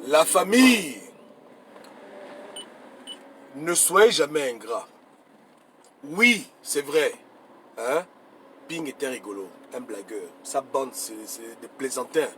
La famille, ne soyez jamais ingrat. Oui, c'est vrai. Hein? Ping était rigolo, un blagueur. Sa bande, c'est des plaisantins,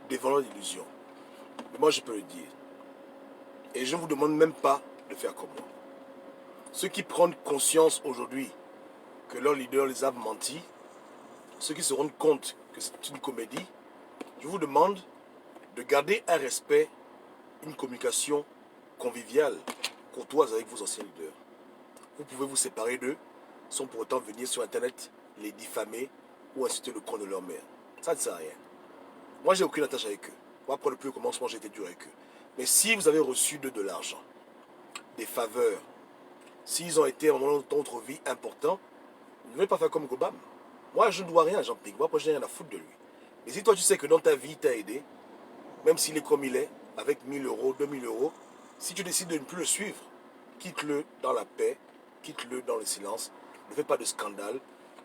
des voleurs d'illusions. Mais moi, je peux le dire. Et je ne vous demande même pas de faire comme moi. Ceux qui prennent conscience aujourd'hui que leur leader les a menti, ceux qui se rendent compte que c'est une comédie, je vous demande de garder un respect, une communication conviviale, courtoise avec vos anciens leaders. Vous pouvez vous séparer d'eux sans pour autant venir sur Internet les diffamer ou insulter le compte de leur mère. Ça ne sert à rien. Moi, j'ai aucune attache avec eux. Moi, après le plus au commencement, j'ai été dur avec eux. Mais si vous avez reçu d'eux de l'argent, des faveurs, s'ils ont été à un moment de votre vie important, ne venez pas faire comme Gobam. Moi, je ne dois rien à Jean-Pierre. Moi, je n'ai rien à foutre de lui. Mais si toi, tu sais que dans ta vie, il t'a aidé, même s'il est comme il est, avec 1000 euros, 2000 euros, si tu décides de ne plus le suivre, quitte-le dans la paix, quitte-le dans le silence, ne fais pas de scandale,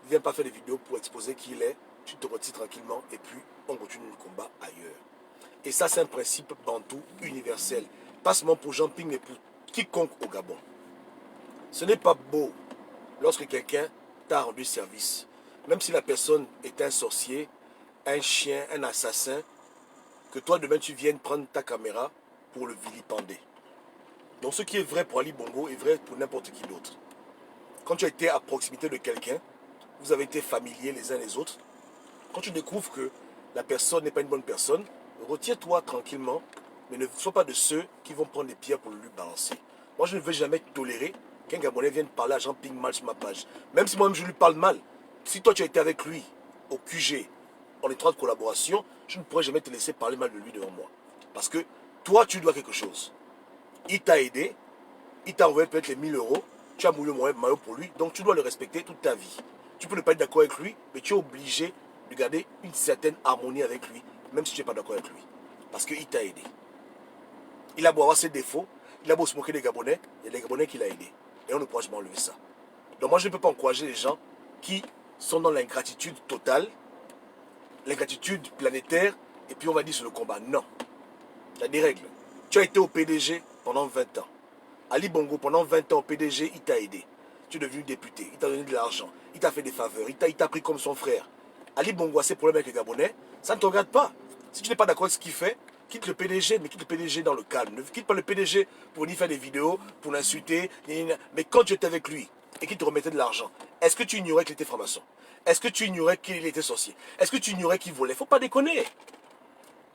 ne viens pas faire des vidéos pour exposer qui il est, tu te retires tranquillement et puis on continue le combat ailleurs. Et ça, c'est un principe bantou universel, pas seulement pour Jean-Pierre, mais pour quiconque au Gabon. Ce n'est pas beau lorsque quelqu'un t'a rendu service, même si la personne est un sorcier, un chien, un assassin, que toi demain tu viennes prendre ta caméra pour le vilipender. Donc ce qui est vrai pour Ali Bongo est vrai pour n'importe qui d'autre. Quand tu as été à proximité de quelqu'un, vous avez été familiers les uns les autres, quand tu découvres que la personne n'est pas une bonne personne, retire-toi tranquillement, mais ne sois pas de ceux qui vont prendre des pierres pour le lui balancer. Moi, je ne veux jamais tolérer qu'un Gabonais vienne parler à Jean-Pierre mal sur ma page. Même si moi-même je lui parle mal, si toi tu as été avec lui au QG, en étroite collaboration, je ne pourrais jamais te laisser parler mal de lui devant moi. Parce que toi, tu dois quelque chose. Il t'a aidé, il t'a envoyé peut-être les 1000 euros, tu as mouillé le maillot pour lui, donc tu dois le respecter toute ta vie. Tu peux ne pas être d'accord avec lui, mais tu es obligé de garder une certaine harmonie avec lui, même si tu n'es pas d'accord avec lui. Parce qu'il t'a aidé. Il a beau avoir ses défauts, il a beau se moquer des Gabonais, il y a des Gabonais qui l'ont aidé. Et on ne pourra jamais enlever ça. Donc moi, je ne peux pas encourager les gens qui sont dans l'ingratitude totale, l'ingratitude planétaire, et puis on va dire sur le combat. Non. Il y a des règles. Tu as été au PDG pendant 20 ans. Ali Bongo, pendant 20 ans au PDG, il t'a aidé. Tu es devenu député, il t'a donné de l'argent, il t'a fait des faveurs, il t'a pris comme son frère. Ali Bongo a ses problèmes avec les Gabonais, ça ne te regarde pas. Si tu n'es pas d'accord avec ce qu'il fait, quitte le PDG, mais quitte le PDG dans le calme. Ne quitte pas le PDG pour venir faire des vidéos, pour l'insulter. Mais quand tu étais avec lui et qu'il te remettait de l'argent, est-ce que tu ignorais qu'il était franc-maçon? Est-ce que tu ignorais qu'il était sorcier? Est-ce que tu ignorais qu'il volait? Faut pas déconner.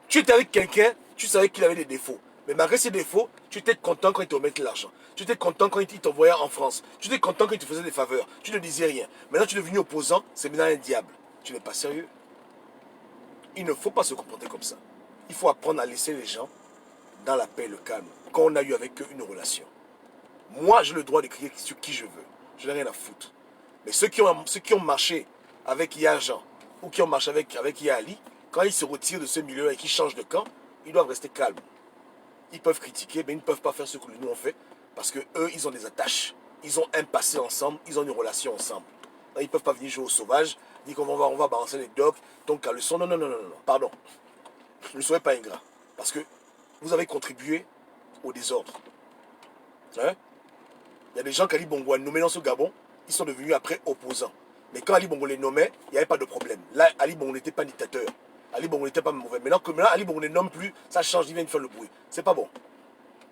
Tu étais avec quelqu'un, tu savais qu'il avait des défauts. Mais malgré ses défauts, tu étais content quand il te remettait de l'argent. Tu étais content quand il t'envoyait en France. Tu étais content quand il te faisait des faveurs. Tu ne disais rien. Maintenant, tu es devenu opposant, c'est maintenant un diable. Tu n'es pas sérieux. Il ne faut pas se comporter comme ça. Il faut apprendre à laisser les gens dans la paix et le calme, quand on a eu avec eux une relation. Moi, j'ai le droit d'écrire sur qui je veux. Je n'ai rien à foutre. Mais ceux qui ont marché avec Yaya Jean, ou qui ont marché avec Yaya Ali, quand ils se retirent de ce milieu et qu'ils changent de camp, ils doivent rester calmes. Ils peuvent critiquer, mais ils ne peuvent pas faire ce que nous on fait, parce que eux, ils ont des attaches. Ils ont un passé ensemble, ils ont une relation ensemble. Donc, ils ne peuvent pas venir jouer au sauvage, dire qu'on va balancer les docs, donc qu'à le son. Non, non, non, non, non, pardon. Ne soyez pas ingrat. Parce que vous avez contribué au désordre. Hein? Il y a des gens qu'Ali Bongo a nommés dans ce Gabon, ils sont devenus après opposants. Mais quand Ali Bongo les nommait, il n'y avait pas de problème. Là, Ali Bongo n'était pas dictateur. Ali Bongo n'était pas mauvais. Maintenant, Ali Bongo ne nomme plus, ça change, il vient de faire le bruit. C'est pas bon.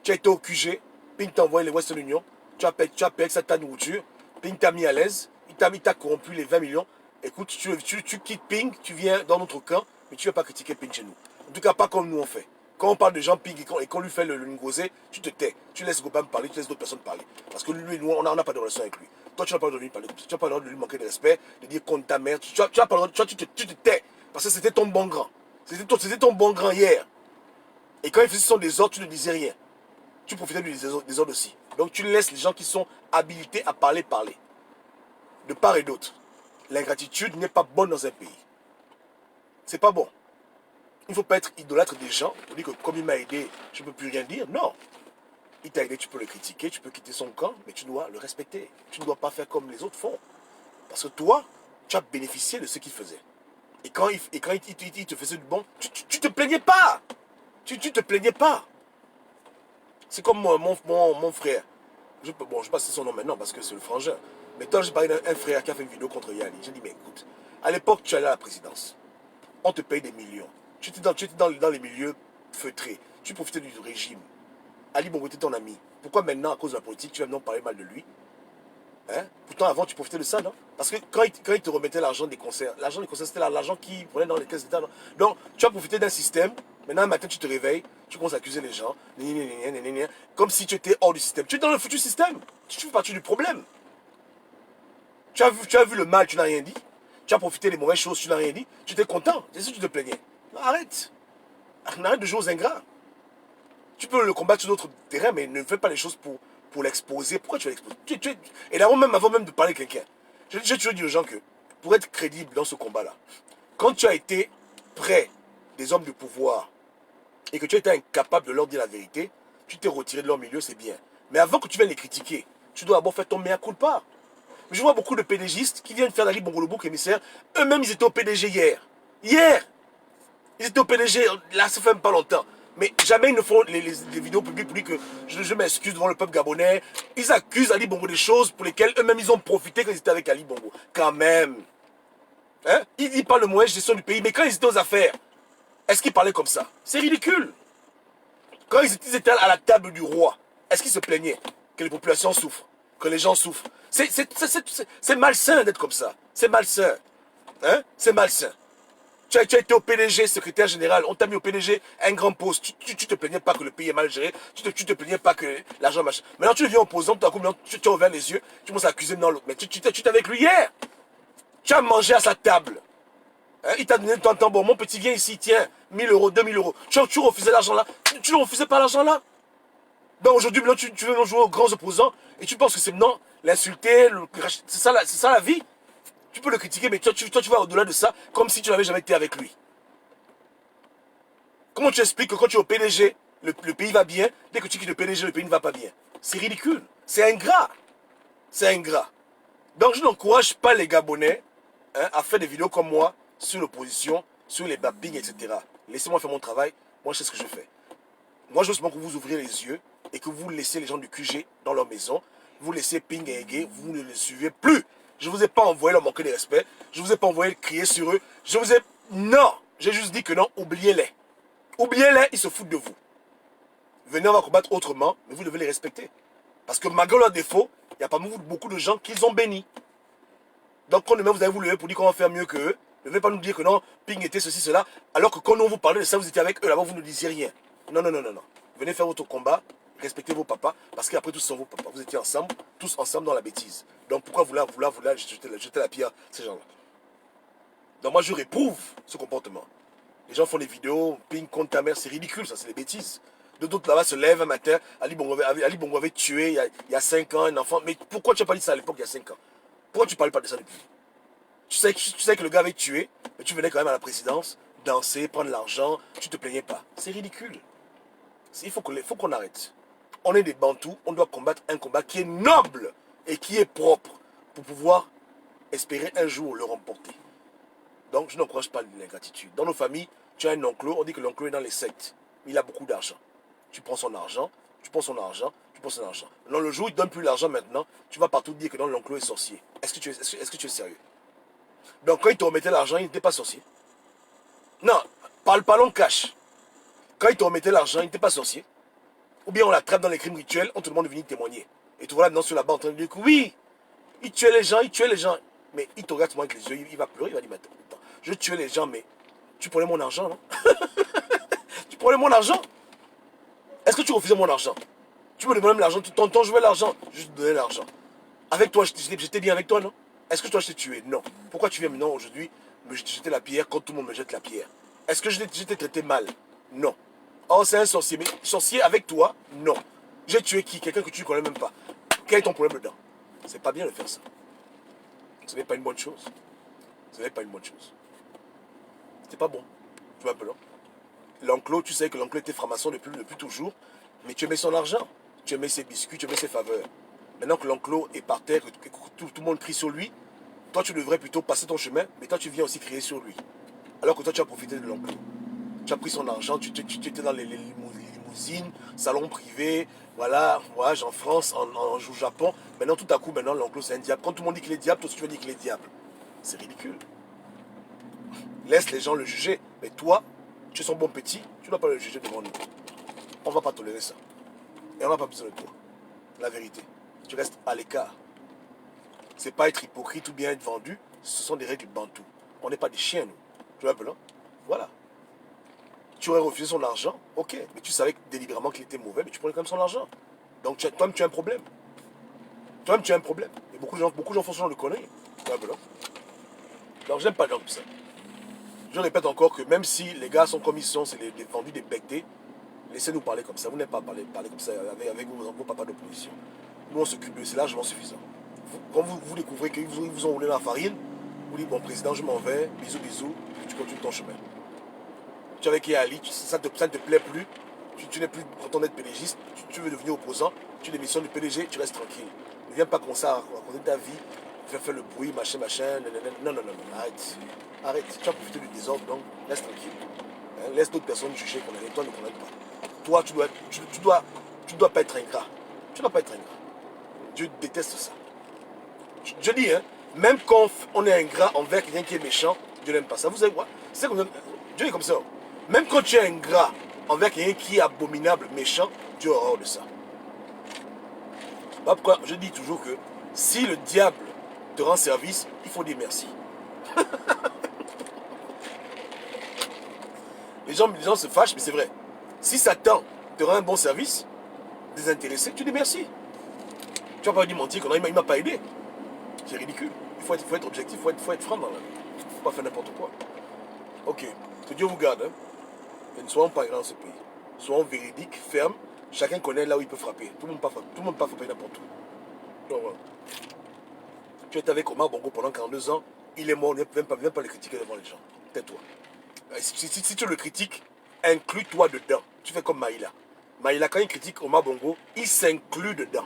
Tu as été au QG, Ping t'a envoyé les Western Union, tu as payé ça ta nourriture, Ping t'a mis à l'aise, il t'a corrompu les 20 millions. Écoute, tu quittes Ping, tu viens dans notre camp, mais tu ne vas pas critiquer Ping chez nous. En tout cas, pas comme nous on fait. Quand on parle de Jean Ping et qu'on lui fait le ngosé, tu te tais. Tu laisses Gobam parler, tu laisses d'autres personnes parler. Parce que lui, nous, on n'a pas de relation avec lui. Toi, tu n'as pas le droit de lui parler. Tu n'as pas le droit de lui manquer de respect, de dire contre ta mère. Tu n'as pas le droit, tu te tais. Parce que c'était ton bon grand. C'était ton bon grand hier. Et quand il faisait son désordre, tu ne disais rien. Tu profitais du désordre aussi. Donc tu laisses les gens qui sont habilités à parler. De part et d'autre. L'ingratitude n'est pas bonne dans un pays. C'est pas bon. Il ne faut pas être idolâtre des gens pour dire que comme il m'a aidé, je ne peux plus rien dire. Non. Il t'a aidé, tu peux le critiquer, tu peux quitter son camp, mais tu dois le respecter. Tu ne dois pas faire comme les autres font. Parce que toi, tu as bénéficié de ce qu'il faisait. Et quand il te faisait du bon, tu te plaignais pas. Tu te plaignais pas. C'est comme mon frère. Bon, je ne sais pas si c'est son nom maintenant parce que c'est le frangin. Mais toi, j'ai parlé d'un frère qui a fait une vidéo contre Yali. J'ai dit, mais écoute, à l'époque, tu allais à la présidence. On te paye des millions. Tu étais dans les milieux feutrés. Tu profitais du régime. Ali Bongo était ton ami. Pourquoi maintenant, à cause de la politique, tu vas maintenant parler mal de lui? Hein? Pourtant, avant, tu profitais de ça, non? Parce que quand il te remettait l'argent des concerts, c'était l'argent qui prenait dans les caisses d'État. Donc, tu as profité d'un système. Maintenant, un matin, tu te réveilles, tu commences à accuser les gens, comme si tu étais hors du système. Tu es dans le foutu système. Tu fais partie du problème. Tu as vu le mal, tu n'as rien dit. Tu as profité des mauvaises choses, tu n'as rien dit. Tu étais content. C'est sûr que tu te plaignais. Non, arrête. Arrête de jouer aux ingrats. Tu peux le combattre sur d'autres terrains, mais ne fais pas les choses pour l'exposer. Pourquoi tu vas l'exposer? Et avant même de parler à quelqu'un, j'ai toujours dit aux gens que pour être crédible dans ce combat-là, quand tu as été près des hommes de pouvoir et que tu as été incapable de leur dire la vérité, tu t'es retiré de leur milieu, c'est bien. Mais avant que tu viennes les critiquer, tu dois d'abord faire ton mea culpa. Je vois beaucoup de PDGistes qui viennent faire d'Ali Bongo le bouc émissaire. Eux-mêmes, ils étaient au PDG hier. Hier, ils étaient au PDG, là, ça fait même pas longtemps. Mais jamais ils ne font les vidéos publiques pour dire que je m'excuse devant le peuple gabonais. Ils accusent Ali Bongo des choses pour lesquelles eux-mêmes ils ont profité quand ils étaient avec Ali Bongo. Quand même. Hein? Ils parlent de mauvaise gestion du pays, mais quand ils étaient aux affaires, est-ce qu'ils parlaient comme ça? C'est ridicule. Quand ils étaient à la table du roi, est-ce qu'ils se plaignaient que les populations souffrent, que les gens souffrent? C'est malsain d'être comme ça. C'est malsain. Hein? C'est malsain. Tu as été au PDG, secrétaire général, on t'a mis au PDG, un grand poste. Tu te plaignais pas que le pays est mal géré, tu te plaignais pas que l'argent marche. Maintenant tu deviens opposant, tu as ouvert les yeux, tu commences à accuser non l'autre. Mais tu étais avec lui hier. Tu as mangé à sa table. Hein, il t'a donné ton temps, bon, mon petit viens ici, tiens, 1000 euros, 2000 euros. Tu refusais l'argent là. Tu ne refusais pas l'argent là. Donc aujourd'hui, tu veux jouer aux grands opposants et tu penses que c'est non, l'insulter, c'est ça la vie. Tu peux le critiquer, mais toi, tu vas au-delà de ça, comme si tu n'avais jamais été avec lui. Comment tu expliques que quand tu es au PDG, le pays va bien, dès que tu quittes le PDG, le pays ne va pas bien? C'est ridicule. C'est ingrat. C'est ingrat. Donc je n'encourage pas les Gabonais à faire des vidéos comme moi sur l'opposition, sur les bappings, etc. Laissez-moi faire mon travail. Moi, je sais ce que je fais. Moi, je veux seulement que vous ouvriez les yeux et que vous laissez les gens du QG dans leur maison. Vous laissez Ping et Ege, vous ne les suivez plus. Je ne vous ai pas envoyé leur manquer de respect. Je ne vous ai pas envoyé crier sur eux. Je vous ai... Non. J'ai juste dit que non, oubliez-les. Oubliez-les, ils se foutent de vous. Venez, on va combattre autrement, mais vous devez les respecter. Parce que malgré leurs défauts, il y a pas beaucoup de gens qu'ils ont bénis. Donc quand demain vous allez vous lever pour dire qu'on va faire mieux qu'eux, ne venez pas nous dire que non, Ping était ceci, cela, alors que quand on vous parlait de ça, vous étiez avec eux, là-bas vous ne disiez rien. Non, non, non, non, non. Venez faire votre combat, respectez vos papas, parce qu'après tous sont vos papas. Vous étiez ensemble, tous ensemble dans la bêtise. Donc pourquoi vous jeter la pierre à ces gens-là? Donc moi je réprouve ce comportement. Les gens font des vidéos, Ping contre ta mère, c'est ridicule, ça, c'est des bêtises. D'autres là-bas se lèvent un matin, Ali Bongo avait tué il y a 5 ans un enfant. Mais pourquoi tu n'as pas dit ça à l'époque il y a 5 ans? Pourquoi tu ne parles pas de ça depuis? Tu sais que le gars avait tué, mais tu venais quand même à la présidence, danser, prendre l'argent, tu te plaignais pas. C'est ridicule. Il faut qu'on arrête. On est des Bantous, on doit combattre un combat qui est noble et qui est propre pour pouvoir espérer un jour le remporter. Donc je n'encourage pas l'ingratitude. Dans nos familles, tu as un oncle, on dit que l'oncle est dans les sectes. Il a beaucoup d'argent. Tu prends son argent, tu prends son argent, tu prends son argent. Non, le jour où il ne donne plus l'argent maintenant, tu vas partout dire que non, l'oncle est sorcier. Est-ce que tu es sérieux? Donc quand il te remettait l'argent, il n'était pas sorcier. Non, parlons cash. Quand il te remettait l'argent, il n'était pas sorcier. Ou bien on l'attrape dans les crimes rituels, on te demande de venir témoigner. Et tu vois là maintenant sur la bande en train de dire que oui, il tuait les gens, il tuait les gens. Mais il te regarde avec les yeux, il va pleurer, il va dire, mais attends, je tuais les gens, mais tu prenais mon argent, non? Tu prenais mon argent? Est-ce que tu refusais mon argent? Tu me demandais l'argent, tonton, je veux l'argent. Je te donnais l'argent. Avec toi, j'étais bien avec toi, non? Est-ce que toi, je t'ai tué? Non. Pourquoi tu viens maintenant, aujourd'hui, me jeter la pierre quand tout le monde me jette la pierre? Est-ce que je t'ai traité mal? Non. Oh, c'est un sorcier. Mais sorcier avec toi? Non. J'ai tué qui? Quelqu'un que tu ne connais même pas. Quel est ton problème dedans? C'est pas bien de faire ça. Ce n'est pas une bonne chose. Ce n'est pas une bonne chose. C'est pas bon. Tu vois un peu, non? L'enclos, tu sais que l'enclos était franc-maçon depuis toujours, mais tu aimais son argent, tu aimais ses biscuits, tu aimais ses faveurs. Maintenant que l'enclos est par terre, que tout le monde crie sur lui, toi tu devrais plutôt passer ton chemin, mais toi tu viens aussi crier sur lui. Alors que toi tu as profité de l'enclos. Tu as pris son argent, tu étais dans les limousines limousine, salon privé, voilà, voyage en France, au Japon. Maintenant, tout à coup, maintenant, l'oncle c'est un diable. Quand tout le monde dit qu'il est diable, toi aussi tu vas dire qu'il est diable. C'est ridicule. Laisse les gens le juger. Mais toi, tu es son bon petit, tu ne dois pas le juger devant nous. On ne va pas tolérer ça. Et on n'a pas besoin de toi. La vérité. Tu restes à l'écart. C'est pas être hypocrite ou bien être vendu. Ce sont des règles bantou. On n'est pas des chiens, nous. Tu vois un peu là? Voilà. Tu aurais refusé son argent, ok. Mais tu savais délibérément qu'il était mauvais, mais tu prenais quand même son argent. Donc toi-même, tu as un problème. Toi-même, tu as un problème. Et beaucoup de gens font ce genre de conneries. Tu vois un peu là? Donc j'aime pas les gens comme ça. Je répète encore que même si les gars sont comme ils sont, c'est des vendus, des bectés, laissez-nous parler comme ça. Vous n'êtes pas parler comme ça avec vos papas d'opposition. Nous, on s'occupe de c'est largement suffisant. Quand vous découvrez qu'ils vous ont roulé la farine, vous dites, bon, président, je m'en vais, bisous, bisous, et tu continues ton chemin. Tu es avec Ali, ça ne te plaît plus, tu n'es plus content d'être PDGiste, tu veux devenir opposant, tu démissionnes du PDG, tu restes tranquille. Ne viens pas comme ça raconter ta vie, faire le bruit, machin, non, arrête. Arrête, tu as profité du désordre, donc laisse tranquille. Hein, laisse d'autres personnes juger qu'on est, toi ne connais pas. Toi, tu dois pas être ingrat. Tu dois pas être ingrat. Dieu déteste ça. Je dis, hein, même quand on est ingrat envers quelqu'un qui est méchant, Dieu n'aime pas ça. Vous savez quoi? Dieu est comme ça. Même quand tu es ingrat envers quelqu'un qui est abominable, méchant, Dieu a horreur de ça. Voilà pourquoi je dis toujours que si le diable te rend service, il faut dire merci. Les gens se fâchent, mais c'est vrai. Si Satan te rend un bon service, désintéressé, tu dis merci. Tu vas pas dire mentir qu'il ne m'a pas aidé. C'est ridicule. Il faut être objectif, il faut être franc dans la vie. Il ne faut pas faire n'importe quoi. Ok, que Dieu vous garde. Hein. Mais ne soyons pas grands dans ce pays. Soyons véridiques, fermes. Chacun connaît là où il peut frapper. Tout le monde ne peut pas frapper n'importe où. Donc, voilà. Tu es avec Omar Bongo pendant 42 ans. Il est mort, ne viens pas le critiquer devant les gens. Tais-toi. Si tu le critiques, inclus-toi dedans. Tu fais comme Maïla. Maïla, quand il critique Omar Bongo, il s'inclut dedans.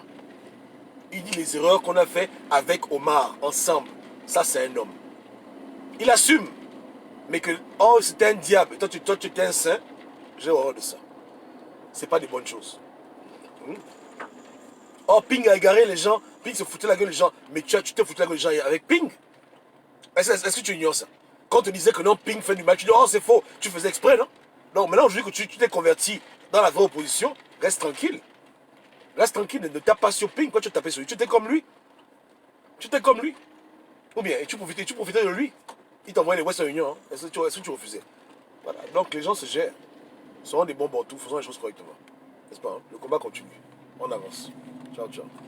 Il dit les erreurs qu'on a fait avec Omar, ensemble. Ça, c'est un homme. Il assume. Mais que, oh, c'était un diable. Toi, tu étais un saint. J'ai horreur de ça. C'est pas des bonnes choses. Oh, Ping a égaré les gens. Ping se foutait la gueule des gens. Mais tu t'es foutu la gueule des gens avec Ping. Est-ce que tu ignores ça? Quand on te disait que non, Ping fait du mal, tu dis, oh, c'est faux. Tu faisais exprès, non? Non, maintenant, je dis que tu t'es converti dans la vraie opposition. Reste tranquille. Reste tranquille. Ne tape pas sur Ping. Quand tu tapais sur lui, tu étais comme lui. Tu étais comme lui. Ou bien, et tu profitais de lui. Il t'envoyait les Western Union. Hein. Est-ce que tu refusais? Voilà. Donc, les gens se gèrent. Seront des bons bantous, faisons les choses correctement. N'est-ce pas? Hein? Le combat continue. On avance. Ciao, ciao.